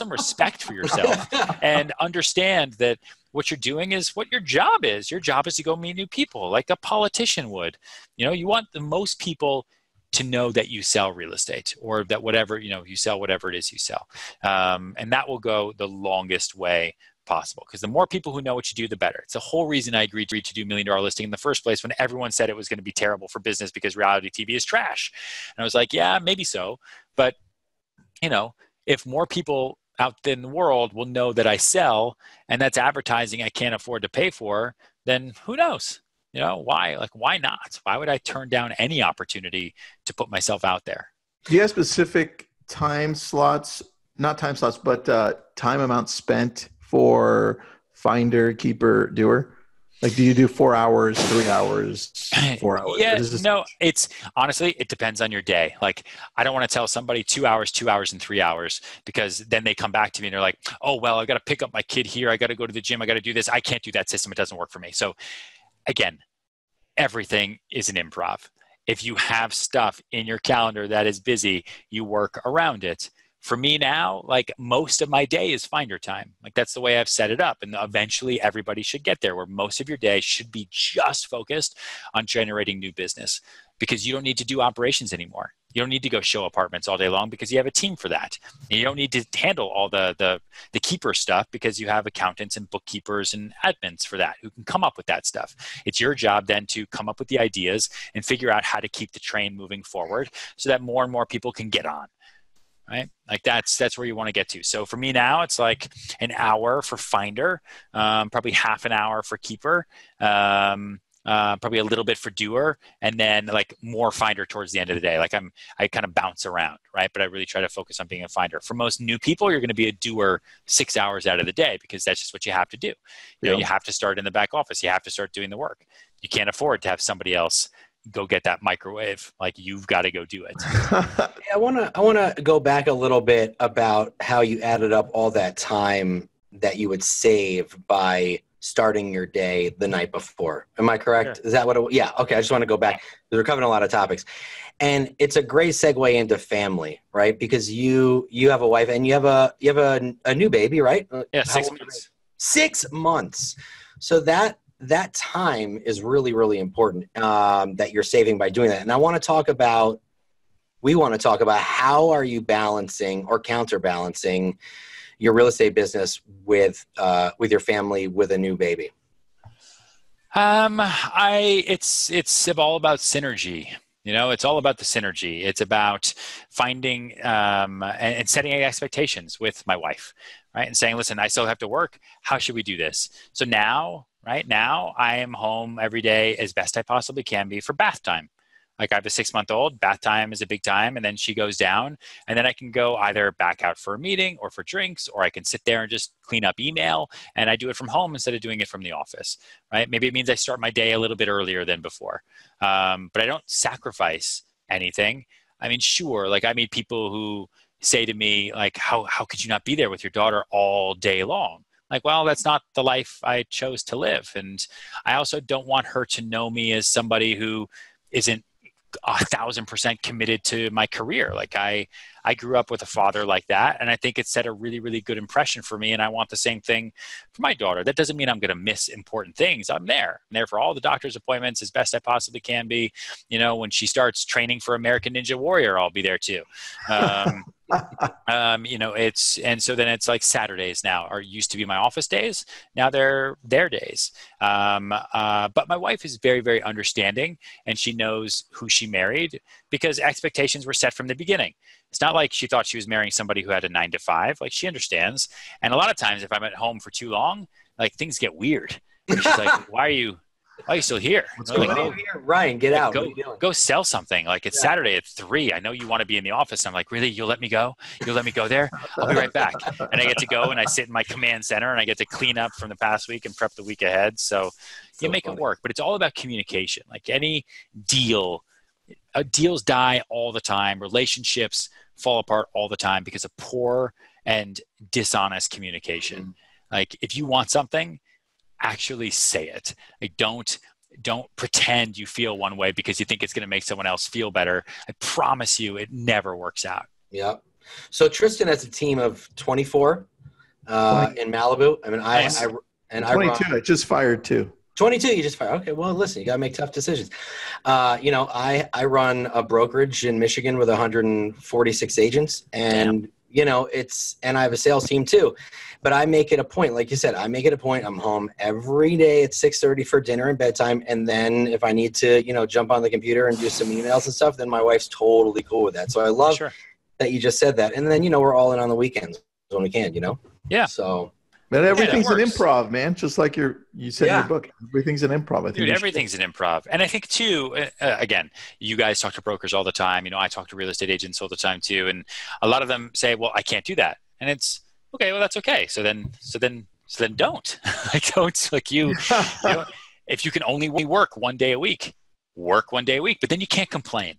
respect for yourself and understand that what you're doing is what your job is. Your job is to go meet new people like a politician would. You know, you want the most people to know that you sell real estate or that whatever, you sell whatever it is you sell. And that will go the longest way possible, because the more people who know what you do, the better. It's the whole reason I agreed to do $1 Million Listing in the first place, when everyone said it was going to be terrible for business because reality TV is trash. And I was like, yeah, maybe so. But, if more people out in the world will know that I sell, and that's advertising I can't afford to pay for, then who knows? Why? Like, why not? Why would I turn down any opportunity to put myself out there? Do you have specific time slots, not time slots, but time amount spent for finder, keeper, doer? Like, do you do 4 hours, 3 hours, 4 hours? Yeah, no, it's honestly, it depends on your day. Like, I don't want to tell somebody 2 hours, 2 hours, and 3 hours, because then they come back to me and they're like, oh, well, I got to pick up my kid here. I got to go to the gym. I got to do this. I can't do that system. It doesn't work for me. So again, everything is an improv. If you have stuff in your calendar that is busy, you work around it. For me now, like, most of my day is finder time. Like, that's the way I've set it up. And eventually everybody should get there, where most of your day should be just focused on generating new business. because you don't need to do operations anymore. You don't need to go show apartments all day long because you have a team for that. And you don't need to handle all the keeper stuff because you have accountants and bookkeepers and admins for that who can come up with that stuff. It's your job then to come up with the ideas and figure out how to keep the train moving forward so that more and more people can get on. Right? Like that's where you want to get to. So for me now, it's like an hour for Finder, probably half an hour for Keeper, probably a little bit for Doer, and then like more Finder towards the end of the day. Like I kind of bounce around, right? But I really try to focus on being a Finder. For most new people, you're going to be a Doer 6 hours out of the day because that's just what you have to do. You know, you have to start in the back office. You have to start doing the work. You can't afford to have somebody else go get that microwave. Like you've got to go do it. I want to go back a little bit about how you added up all that time that you would save by starting your day the night before. Am I correct? Sure. Is that what it was? Yeah. Okay. I just want to go back. We're covering a lot of topics, and it's a great segue into family, right? Because you have a wife and you have a new baby, right? Yeah. 6 months. 6 months. So that time is really, really important that you're saving by doing that. And we want to talk about how are you balancing or counterbalancing your real estate business with your family with a new baby? It's all about synergy. You know, it's all about the synergy. It's about finding and setting expectations with my wife, right? And saying, listen, I still have to work. How should we do this? So now, right now, I am home every day as best I possibly can be for bath time. Like I have a 6-month-old, bath time is a big time, and then she goes down, and then I can go either back out for a meeting or for drinks, or I can sit there and just clean up email, and I do it from home instead of doing it from the office, right? Maybe it means I start my day a little bit earlier than before, but I don't sacrifice anything. I mean, sure, like I meet people who say to me, like, how could you not be there with your daughter all day long? Like, well, that's not the life I chose to live, and I also don't want her to know me as somebody who isn't 1,000% committed to my career. Like I grew up with a father like that, and I think it set a really, really good impression for me. And I want the same thing for my daughter. That doesn't mean I'm going to miss important things. I'm there for all the doctor's appointments as best I possibly can be. You know, when she starts training for American Ninja Warrior, I'll be there too. You know, and so then it's like Saturdays now used to be my office days. Now they're their days. But my wife is very, very understanding, and she knows who she married because expectations were set from the beginning. It's not like she thought she was marrying somebody who had a 9-to-5. Like she understands. And a lot of times if I'm at home for too long, like things get weird. And she's like, why are you still here? What's going on? Ryan, get out. Go sell something. Like it's Saturday at 3. I know you want to be in the office. I'm like, really? You'll let me go? You'll let me go there? I'll be right back. And I get to go and I sit in my command center and I get to clean up from the past week and prep the week ahead. So you make it work, but it's all about communication. Like any deals die all the time. Relationships fall apart all the time because of poor and dishonest communication. Like if you want something, actually say it. Like don't pretend you feel one way because you think it's going to make someone else feel better. I promise you it never works out. Yeah. So Tristan has a team of 24 in Malibu. I mean, Nice. I 22. I just fired 2. 22, you just fired. Okay, well, listen, you got to make tough decisions. You know, I run a brokerage in Michigan with 146 agents, and you know, and I have a sales team too. But I make it a point, like you said, I'm home every day at 6:30 for dinner and bedtime, and then if I need to, you know, jump on the computer and do some emails and stuff, then my wife's totally cool with that. So I love that you just said that. And then, you know, we're all in on the weekends when we can, you know. Yeah. So. But everything's an improv, man. Just like you said in your book, everything's an improv. I think Dude, everything's an improv. And I think too, again, you guys talk to brokers all the time. You know, I talk to real estate agents all the time too. And a lot of them say, well, I can't do that. And it's okay. Well, that's okay. So then don't you know, if you can only work one day a week, work one day a week, but then you can't complain.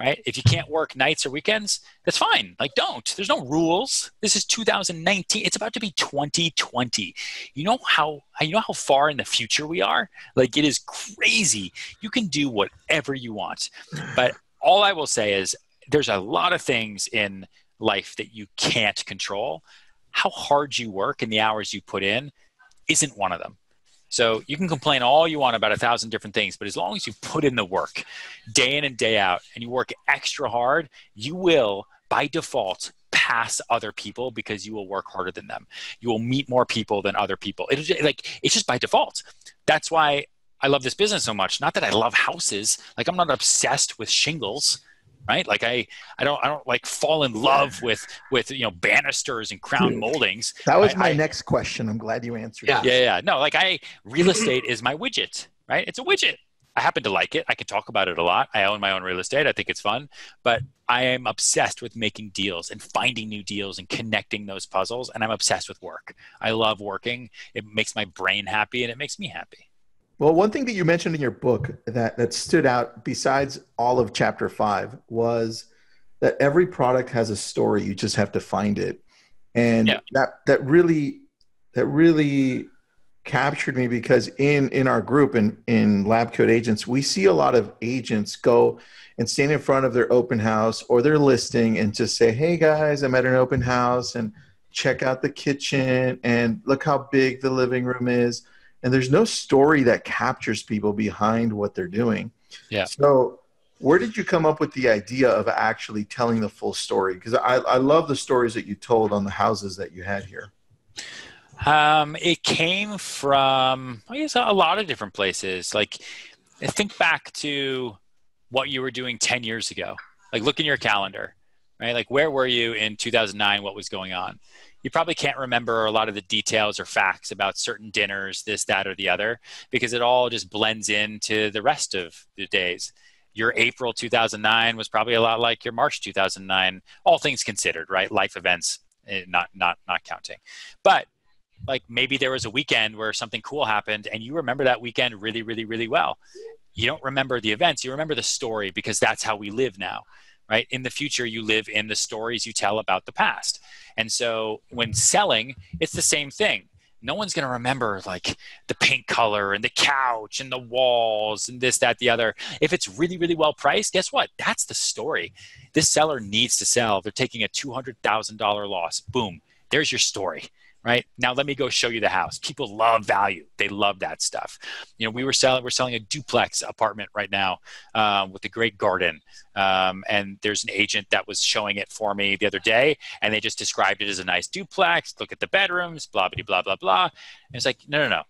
Right? If you can't work nights or weekends, that's fine. Like don't. There's no rules. This is 2019. It's about to be 2020. You know how far in the future we are? Like it is crazy. You can do whatever you want. But all I will say is there's a lot of things in life that you can't control. How hard you work and the hours you put in isn't one of them. So you can complain all you want about 1,000 different things, but as long as you put in the work day in and day out and you work extra hard, you will, by default, pass other people because you will work harder than them. You will meet more people than other people. It's just by default. That's why I love this business so much. Not that I love houses. Like, I'm not obsessed with shingles, right? Like I don't like fall in love with banisters and crown moldings. That was my next question. I'm glad you answered. Yeah. No, like real estate is my widget, right? It's a widget. I happen to like it. I can talk about it a lot. I own my own real estate. I think it's fun, but I am obsessed with making deals and finding new deals and connecting those puzzles. And I'm obsessed with work. I love working. It makes my brain happy and it makes me happy. Well, one thing that you mentioned in your book that stood out besides all of chapter 5 was that every product has a story. You just have to find it. And that really captured me, because in our group in Lab Coat Agents, we see a lot of agents go and stand in front of their open house or their listing and just say, hey guys, I'm at an open house, and check out the kitchen and look how big the living room is. And there's no story that captures people behind what they're doing. Yeah. So where did you come up with the idea of actually telling the full story? Because I love the stories that you told on the houses that you had here. It came from, I guess, a lot of different places. Like, think back to what you were doing 10 years ago. Like, look in your calendar, right? Like, where were you in 2009? What was going on? You probably can't remember a lot of the details or facts about certain dinners, this, that, or the other, because it all just blends into the rest of the days. Your April 2009 was probably a lot like your March 2009, all things considered, right? Life events, not counting. But like, maybe there was a weekend where something cool happened and you remember that weekend really, really, really well. You don't remember the events, you remember the story, because that's how we live now, right? In the future, you live in the stories you tell about the past. And so when selling, it's the same thing. No one's going to remember like the paint color and the couch and the walls and this, that, the other. If it's really, really well priced, guess what? That's the story. This seller needs to sell. They're taking a $200,000 loss. Boom. There's your story. Right now, let me go show you the house. People love value; they love that stuff. We're selling a duplex apartment right now with a great garden, and there's an agent that was showing it for me the other day, and they just described it as a nice duplex. Look at the bedrooms, blah blah blah blah blah. And it's like, no.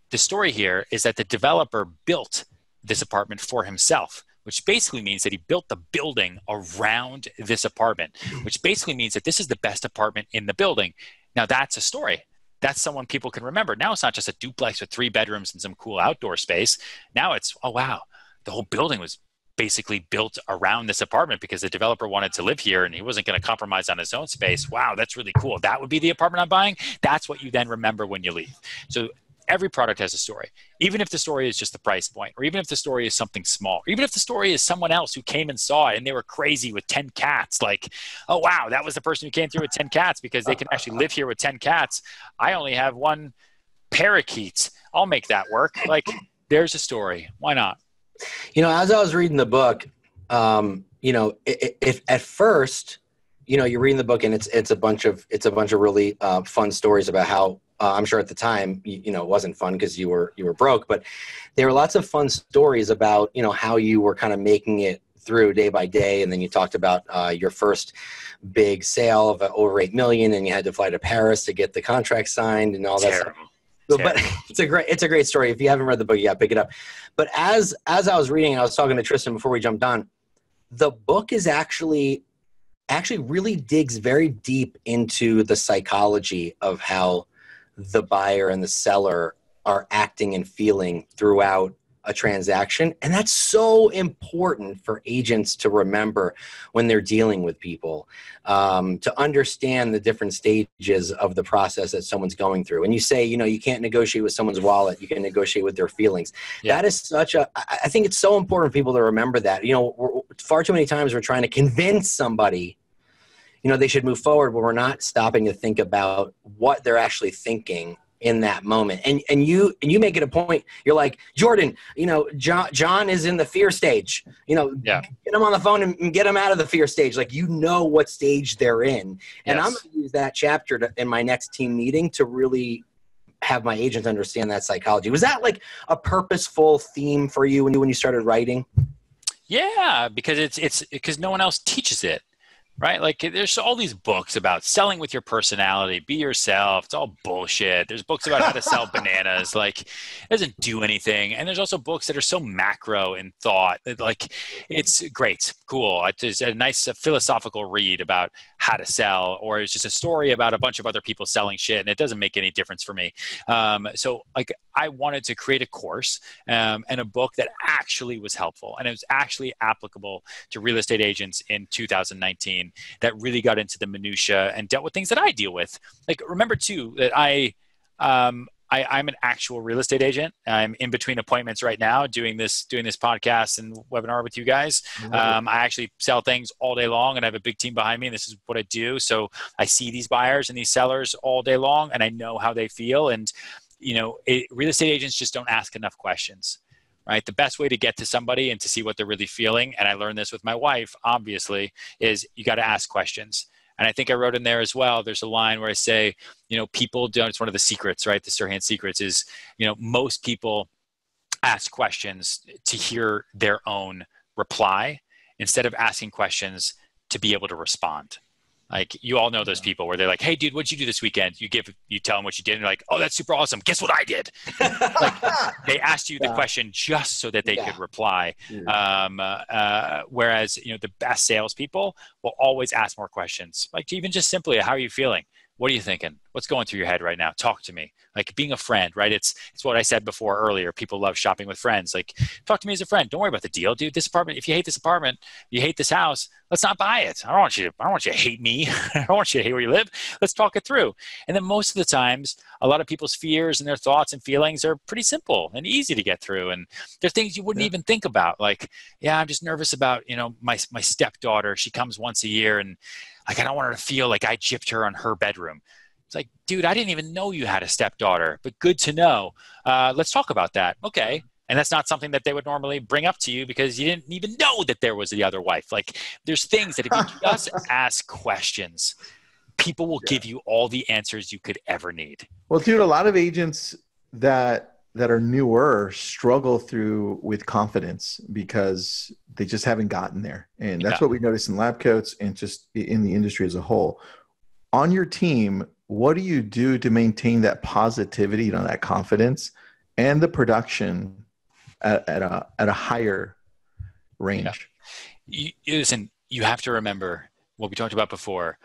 The story here is that the developer built this apartment for himself, which basically means that he built the building around this apartment, which basically means that this is the best apartment in the building. Now that's a story. That's someone people can remember. Now it's not just a duplex with 3 bedrooms and some cool outdoor space. Now it's, oh wow, the whole building was basically built around this apartment because the developer wanted to live here and he wasn't going to compromise on his own space. Wow, that's really cool. That would be the apartment I'm buying. That's what you then remember when you leave. So every product has a story, even if the story is just the price point, or even if the story is something small, or even if the story is someone else who came and saw it and they were crazy with 10 cats. Like, oh, wow, that was the person who came through with 10 cats because they can actually live here with 10 cats. I only have 1 parakeet. I'll make that work. Like, there's a story. Why not? As I was reading the book, if at first, you're reading the book and it's a bunch of really fun stories about how, I'm sure at the time, it wasn't fun because you were broke, but there were lots of fun stories about, how you were kind of making it through day by day. And then you talked about your first big sale of over $8 million, and you had to fly to Paris to get the contract signed and all that stuff. But it's a great story. If you haven't read the book, you got to pick it up. But as I was reading, I was talking to Tristan before we jumped on, the book is actually really digs very deep into the psychology of how the buyer and the seller are acting and feeling throughout a transaction. And that's so important for agents to remember when they're dealing with people, to understand the different stages of the process that someone's going through. And you say, you can't negotiate with someone's wallet. You can negotiate with their feelings. Yeah. That is I think it's so important for people to remember that. Far too many times we're trying to convince somebody they should move forward, but we're not stopping to think about what they're actually thinking in that moment. And you make it a point. You're like, Jordan, John is in the fear stage. Get him on the phone and get him out of the fear stage. Like, what stage they're in. And yes. I'm going to use that chapter in my next team meeting to really have my agent understand that psychology. Was that like a purposeful theme for you when you started writing? Yeah, because it's because no one else teaches it. Right? Like there's all these books about selling with your personality, be yourself. It's all bullshit. There's books about how to sell bananas. Like it doesn't do anything. And there's also books that are so macro in thought that like it's great, cool. It's a nice philosophical read about how to sell, or it's just a story about a bunch of other people selling shit. And it doesn't make any difference for me. So like I wanted to create a course and a book that actually was helpful. And it was actually applicable to real estate agents in 2019. That really got into the minutia and dealt with things that I deal with. Like, remember too that I'm an actual real estate agent. I'm in between appointments right now, doing this podcast and webinar with you guys. I actually sell things all day long, and I have a big team behind me. And this is what I do. So I see these buyers and these sellers all day long, and I know how they feel. And real estate agents just don't ask enough questions. Right? The best way to get to somebody and to see what they're really feeling, and I learned this with my wife, obviously, is you got to ask questions. And I think I wrote in there as well, there's a line where I say, people don't, it's one of the secrets, right? The Serhant secrets is, most people ask questions to hear their own reply instead of asking questions to be able to respond. Like you all know those people where they're like, "Hey, dude, what'd you do this weekend?" You tell them what you did, and you're like, "Oh, that's super awesome. Guess what I did?" Like they asked you the question just so that they could reply. Whereas the best salespeople will always ask more questions, like even just simply, "How are you feeling? What are you thinking? What's going through your head right now? Talk to me." Like being a friend, right? It's what I said before earlier. People love shopping with friends. Like, talk to me as a friend. Don't worry about the deal, dude. This apartment, if you hate this apartment, you hate this house, let's not buy it. I don't want you to hate me. I don't want you to hate where you live. Let's talk it through. And then most of the times, a lot of people's fears and their thoughts and feelings are pretty simple and easy to get through. And they're things you wouldn't even think about. Like, I'm just nervous about, my stepdaughter. She comes once a year, and like, I don't want her to feel like I gypped her on her bedroom. It's like, dude, I didn't even know you had a stepdaughter, but good to know. Let's talk about that. Okay. And that's not something that they would normally bring up to you because you didn't even know that there was the other wife. Like there's things that if you just ask questions, people will give you all the answers you could ever need. Well, dude, a lot of agents that are newer struggle with confidence because they just haven't gotten there. And that's what we noticed in lab coats and just in the industry as a whole. On your team, what do you do to maintain that positivity, that confidence and the production at a higher range? Listen, you have to remember what we talked about before.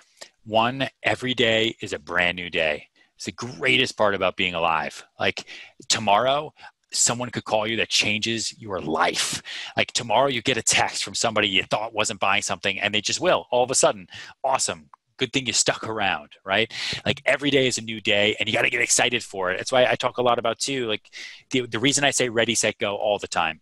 One, every day is a brand new day. It's the greatest part about being alive. Like tomorrow, someone could call you that changes your life. Like tomorrow you get a text from somebody you thought wasn't buying something and they just will all of a sudden. Awesome. Good thing you stuck around, right? Like every day is a new day and you got to get excited for it. That's why I talk a lot about too. Like the reason I say ready, set, go all the time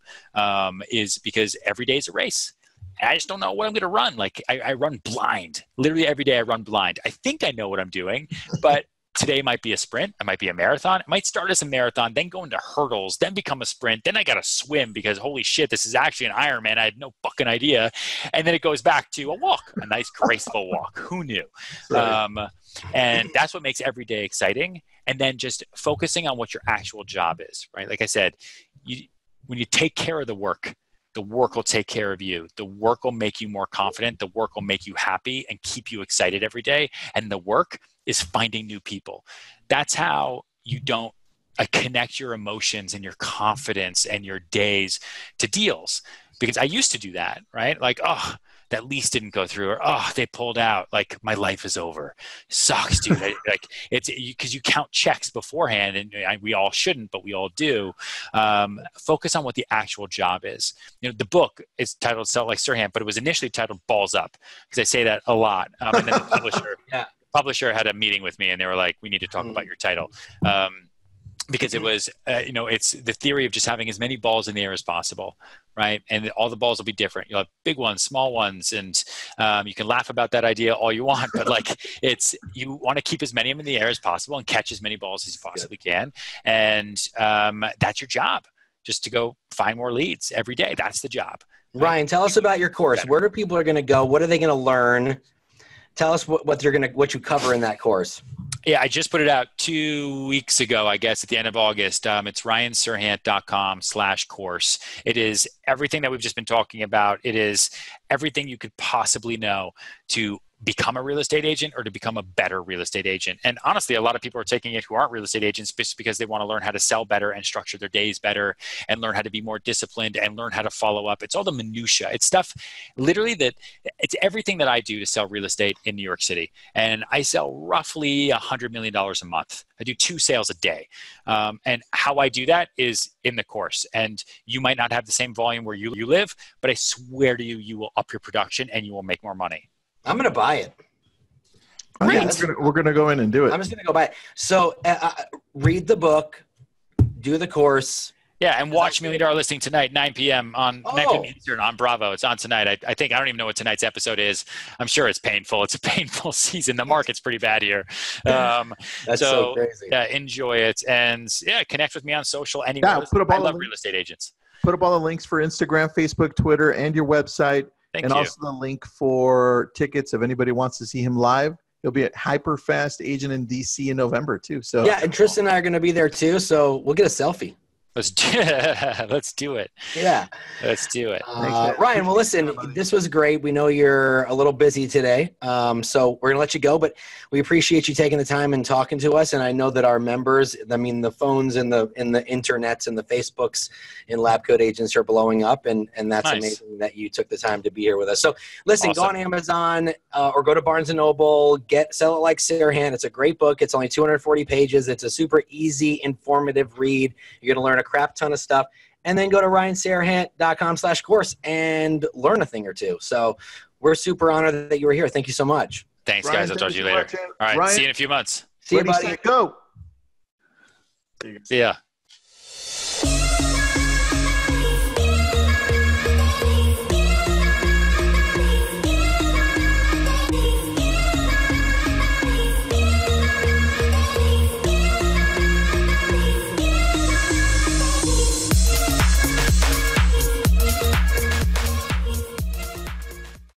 is because every day is a race. And I just don't know what I'm going to run. Like I run blind. Literally every day I run blind. I think I know what I'm doing, but today might be a sprint. It might be a marathon. It might start as a marathon, then go into hurdles, then become a sprint. Then I got to swim because holy shit, this is actually an Ironman. I had no fucking idea. And then it goes back to a walk, a nice graceful walk. Who knew? Right. And that's what makes every day exciting. And then just focusing on what your actual job is, right? Like I said, when you take care of the work will take care of you. The work will make you more confident. The work will make you happy and keep you excited every day. And the work is finding new people. That's how you don't connect your emotions and your confidence and your days to deals. Because I used to do that, right? Like, oh, that lease didn't go through, or oh, they pulled out. Like my life is over. Sucks, dude. Like it's because you count checks beforehand, and we all shouldn't, but we all do. Focus on what the actual job is. The book is titled "It Like Serhant," but it was initially titled "Balls Up" because I say that a lot. And then the publisher had a meeting with me, and they were like, "We need to talk about your title." Because it was, it's the theory of just having as many balls in the air as possible, right? And all the balls will be different. You'll have big ones, small ones, and you can laugh about that idea all you want, but like you want to keep as many of them in the air as possible and catch as many balls as you possibly can. And that's your job, just to go find more leads every day. That's the job. Right? Ryan, tell us about your course. Where do people are going to go? What are they going to learn? Tell us what you cover in that course. Yeah, I just put it out 2 weeks ago, I guess, at the end of August. It's ryanserhant.com/course. It is everything that we've just been talking about. It is everything you could possibly know to become a real estate agent or to become a better real estate agent. And honestly, a lot of people are taking it who aren't real estate agents just because they want to learn how to sell better and structure their days better and learn how to be more disciplined and learn how to follow up. It's all the minutia. It's stuff literally that it's everything that I do to sell real estate in New York City. And I sell roughly $100 million a month. I do 2 sales a day. And how I do that is in the course. And you might not have the same volume where you live, but I swear to you, you will up your production and you will make more money. I'm going to buy it. Yeah, we're gonna go in and do it. I'm just going to go buy it. So read the book, do the course. Yeah, and watch $1 Million Listing tonight, 9 p.m. on 9 p.m. Eastern on Bravo. It's on tonight. I think I don't even know what tonight's episode is. I'm sure it's painful. It's a painful season. The market's pretty bad here. That's so crazy. Yeah, enjoy it, and yeah, connect with me on social anywhere. Yeah, I love real estate agents. Put up all the links for Instagram, Facebook, Twitter, and your website. Thank you. Also the link for tickets if anybody wants to see him live. He'll be at Hyperfast Agent in DC in November too. So yeah, and Tristan and I are going to be there too. So we'll get a selfie. Let's do it. Yeah. Let's do it. Ryan, well, listen, this was great. We know you're a little busy today, so we're going to let you go, but we appreciate you taking the time and talking to us. And I know that our members, I mean, the phones and the internets and the Facebooks in Lab Coat Agents are blowing up, and that's nice. Amazing that you took the time to be here with us. So listen, Awesome. Go on Amazon or go to Barnes & Noble, Sell It Like Serhant. It's a great book. It's only 240 pages. It's a super easy, informative read. You're going to learn a crap ton of stuff, and then go to ryanserhant.com/course and learn a thing or two. So we're super honored that you were here. Thank you so much. Thanks, guys. I'll talk to you later. All right. Ryan, see you in a few months. See you, buddy. Go. See ya.